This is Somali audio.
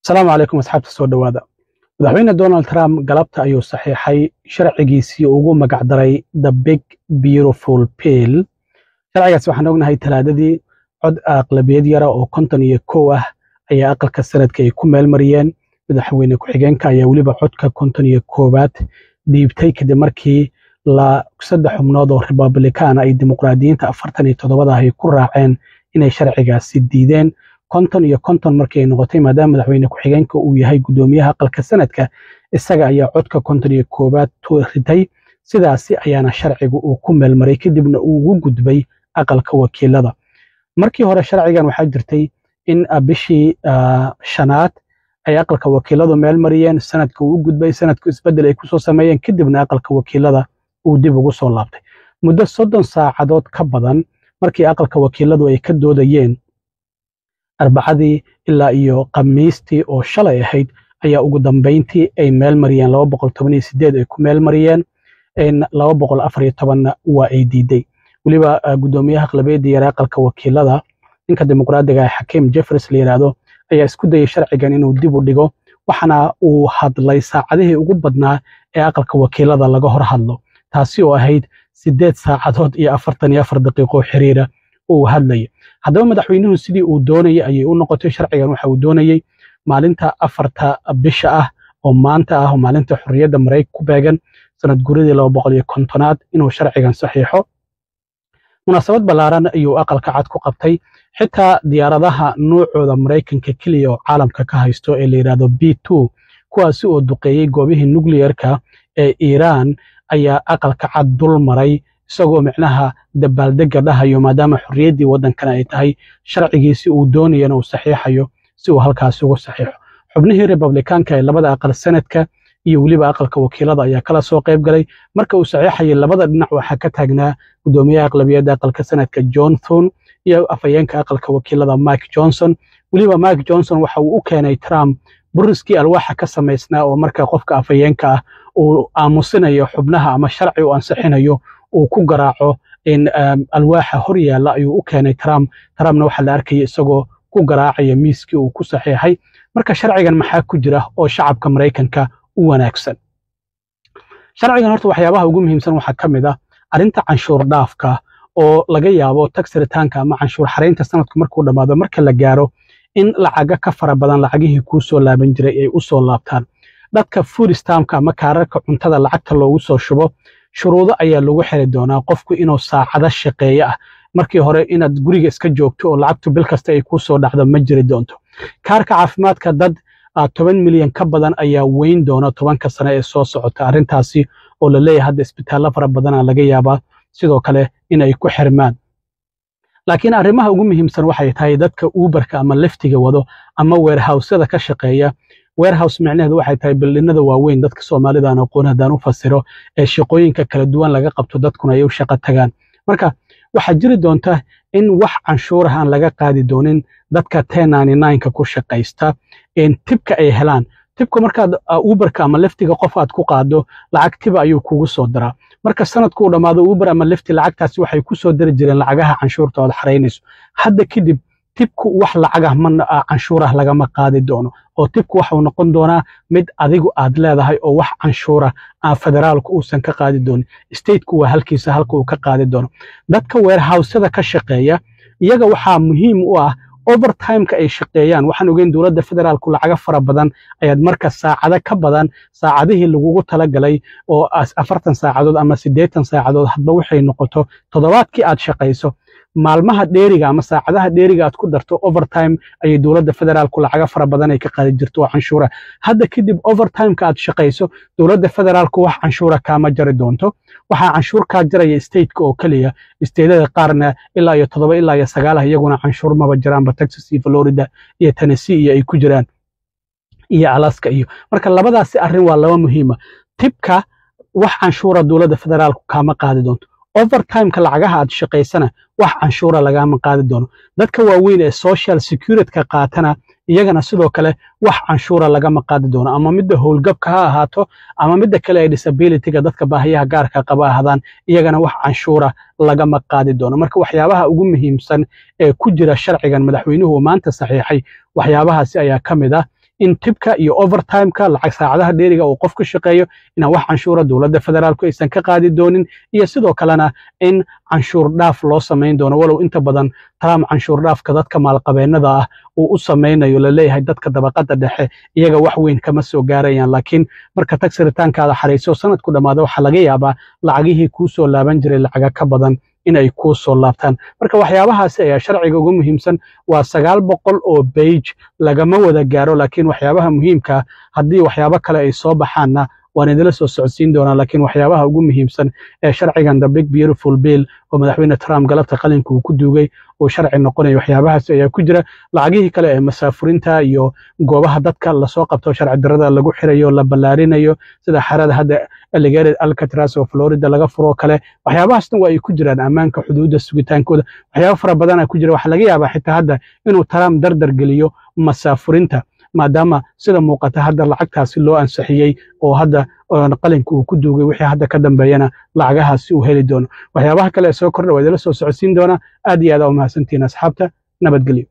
السلام عليكم أصحاب السود وهذا مدحوينه دونالد ترامب قلبته ayuu saxiixay sharcigiisii ugu magac daray the big beautiful bill sharcigaas waxaan ognahay talaadadii cod aqlabiyad yara oo 51 ah ayaa aqalka sanadka ay ku meel mariyeen madaxweyne ku xigeenka ayaa waliba codka 51aad dhiibtay kadib markii la saddex xubnood oo Republican ay dimuqraadiyiinta 47 ay ku raaceen inay sharcigaasi diideen konton markii ay noqotay maadaama madaxweyne ku xigeenka uu yahay gudoomiyaha aqalka sanadka isaga ayaa codka 51aad ritay sidaasi ayaana sharcigu uu ku meel maray kadibna uu ugu gudbay aqalka wakiilada markii hore sharcigan waxaa jirtay in bishii shanaad ay aqalka wakiiladu meel mariyeen sanadka uu gudbay sanadku isbedel ay ku soo sameeyeen kadibna aqalka wakiilada uu dib ugu soo laabtay muddo 30 saacadood ka badan markii aqalka wakiiladu ay ka doodayeen arbacadii ilaa iyo khamiistii oo shalay ahayd ayaa ugu dambeyntii ay meel mariyeen 218 ay ku meel mariyeen 214 waa ay diiday waliba gudoomiyaha aqlabiyadda yara aqalka wakiilada ninka dimuqraadiga ah Hakeem Jeffries la yiraahdo ayaa isku dayay sharcigan inuu dib u dhigo waxana uu hadlay saacadihii ugu badnaa ee aqalka wakiilada laga hor hadlo taasi oo ahayd 8 saacadood iyo 44 daqiiqo xiriira uu hadlay haddaba madaxweynuhu sidii uu doonayay ayay u noqotay sharcigan waxa uu doonayay maalinta 4 bisha ah oo maanta ah oo maalinta xurriyadda Mareykanka ku beegan sanad guuridii 250aad inuu sharcigan saxiixo munaasabad balaaran ayuu aqalka cad ku qabtay xitaa diyaaradaha nuucooda Mareykanka kaliya oo caalamka ka haysto ee la yiraahdo B2 kuwaas oo duqeeyay goobihii nuclearka ee Iran ayaa aqalka cad dul maray isagoo micnaha dabaaldega dhahayo maadaama xurriyaddii waddankan ay tahay sharcigiisii uu doonayay inuu saxiixayo si uu halkaas ugu saxiixo xubnihii Republicanka ee labada aqal sanadka iyo waliba aqalka wakiilada ayaa kala soo qayb galay marka uu saxiixayay labada dhinac waxa ka taagnaa gudoomiyaha aqlabiyadda aqalka sanadka John Thune iyo afayeenka aqalka wakiilada Mike Johnson waliba Mike Johnson waxa uu u keenay Trump buriskii alwaaxa ka samaysnaa oo marka qofka afayeenka ah uu aamusinayo xubnaha ama sharci uu ansixinayo uu ku garaaco in alwaaxa hor yaala ayuu u keenay Trumpna waxa la arkay isagoo ku garaacaya miiskii uu ku saxiixay marka sharcigan maxaa ku jira oo shacabka Mareykanka u wanaagsan sharcigan horta waxyaabaha ugu muhiimsan waxa kamid ah arinta canshuur dhaafka oo laga yaabo tax return-ka ama canshuur xareynta sanadku markuu dhamaado marka la gaaro in lacaga ka fara badan lacagihii ku soo laaban jiray ay u soo laabtaan dadka food stamp-ka ama kaararka cuntada lacagta loogu soo shubo shuruudo ayaa lagu xiri doonaa qofku inuu saacado shaqeeyo ah markii hore inaad guriga iska joogto oo lacagtu bil kasta ay ku soo dhacdo ma jiri doonto kaarka caafimaadka dad 10 milyan ka badan ayaa weyn doona 10 sano ee soo socota arintaasi oo la leeyahay hadda isbitaallo fara badan laga yaabaa sidoo kale in ay ku xirmaan laakiin arrimaha ugu muhiimsan waxay tahay dadka Uberka ama Lyftiga wado ama warehouse-da ka shaqeeya warehouse macnaheedu waxay tahay bildinada waaweyn dadka Soomaalida aan aqoon hadaan u fasiro ee shaqooyinka kala duwan laga qabto dadkuna ay u shaqo tagaan marka waxa jiri doonta in wax canshuur aan laga qaadi doonin dadka 1099ka ku shaqeysta in tibka ay helaan tibka markaad Uberka ama Lyftiga qof aad ku qaado lacag tiba ayuu kugu soo diraa marka sanadku uu dhamaado Uber ama Lyft lacagtaasi waxay ku soo diri jireen lacagaha canshuurta oo xareynayso hadda kadib tibku wax lacag man canshuuraha laga ma qaadi doono oo tibku waxa uu noqon doonaa mid adigu aad leedahay oo wax canshuura federaalku uusan ka qaadi doonin stateku waa halkiisa halka uu ka qaadi doono dadka warehouse-da ka shaqeeya iyaga waxa muhiim u ah overtime-ka ay shaqeeyaan waxaan ogeyn dawladda federaalku lacag fara badan ayaad marka saacado ka badan saacadihii lagu talagalay oo 40 saacadood ama 80 saacadood hadba waxay noqoto toddobaadkii aad shaqeyso maalmaha dheeriga ama saacadaha dheeriga aad ku darto overtime ay dawladda federaalku lacag fara badan ay ka qaadi jirto oo canshuura hadda kadib overtime-ka aad shaqeyso dawladda federaalku wax canshuura kama jari doonto waxa canshuur ka jaraya state-ka oo kaliya state-da qaarna ilaa iyo 7 ilaa iyo 9 iyaguna canshuur ma jiraan ba Texas iyo Florida iyo Tennessee iyo ay ku jiraan iyo Alaska iyo marka labadaasi arrin waa laba muhiim ah tibka wax canshuura dawladda federaalku kama qaadi doonto overtime-ka lacagaha aad shaqeysana wax canshuura laga ma qaadi doono dadka waaweyn ee social security-ka qaatana iyagana sidoo kale wax canshuura laga ma qaadi doono ama midda howlgabka ha ahaato ama midda kale ee disability-ga dadka baahiyaha gaarka qaba ahaadaan iyagana wax canshuura laga ma qaadi doono marka waxyaabaha ugu muhiimsan ee ku jira sharcigan madaxweynuhu maanta saxiixay waxyaabahaasi ayaa kamid ah in tibka iyo overtimeka lacag saacadaha dheeriga uu qof ka shaqeeyo inaan wax canshuura dowladda federaalku aysan ka qaadi doonin iyo sidoo kalena in canshuur dhaaf loo samayn doono walow inta badan Trump canshuur dhaafka dadka maalqabeennada ah uu u samaynayo la leeyahay dadka dabaqada dhexe iyaga wax weyn kama soo gaarayaan laakiin marka tax return-kaada xareyso sanadku dhamaado waxa laga yaabaa lacagihii kuu soo laaban jiray lacaga ka badan inay kuu soo laabtaan marka waxyaabahaasi ayaa sharciga ugu muhiimsan waa 900 oo page lagama wada gaaro laakiin waxyaabaha muhiimka haddii waxyaabo kale ay soo baxaanna waan idila soo socodsiin doonaa laakiin waxyaabaha ugu muhiimsan ee sharcigan the big beautiful bill oo madaxweyne Trump galabta qalinka uu ku duugay oo sharci noqonayo waxyaabahaas ayaa ku jira lacagihii kale ee masaafurinta iyo goobaha dadka la soo qabto sharci darrada lagu xirayo la ballaarinayo sida xarada hadda alligator Alcatraz oo Florida laga furo kale waxyaabahaasna waa ay ku jiraan ammaanka xuduudda sugitaankooda waxyaabo fara badan ku jira waxa laga yaabaa xitaa hadda inuu Trump dardar geliyo masaafurinta maadaama sida muuqata hadda lacagtaasi loo ansixiyay oo hadda qalinka uu ku duugay wixii hadda ka dambeeyana lacagahaasi uu heli doono waxyaabaha kale ee soo kordha waa idila soo socodsiin doona aad iyo aad u mahadsantihiin asxaabta nabadgelyo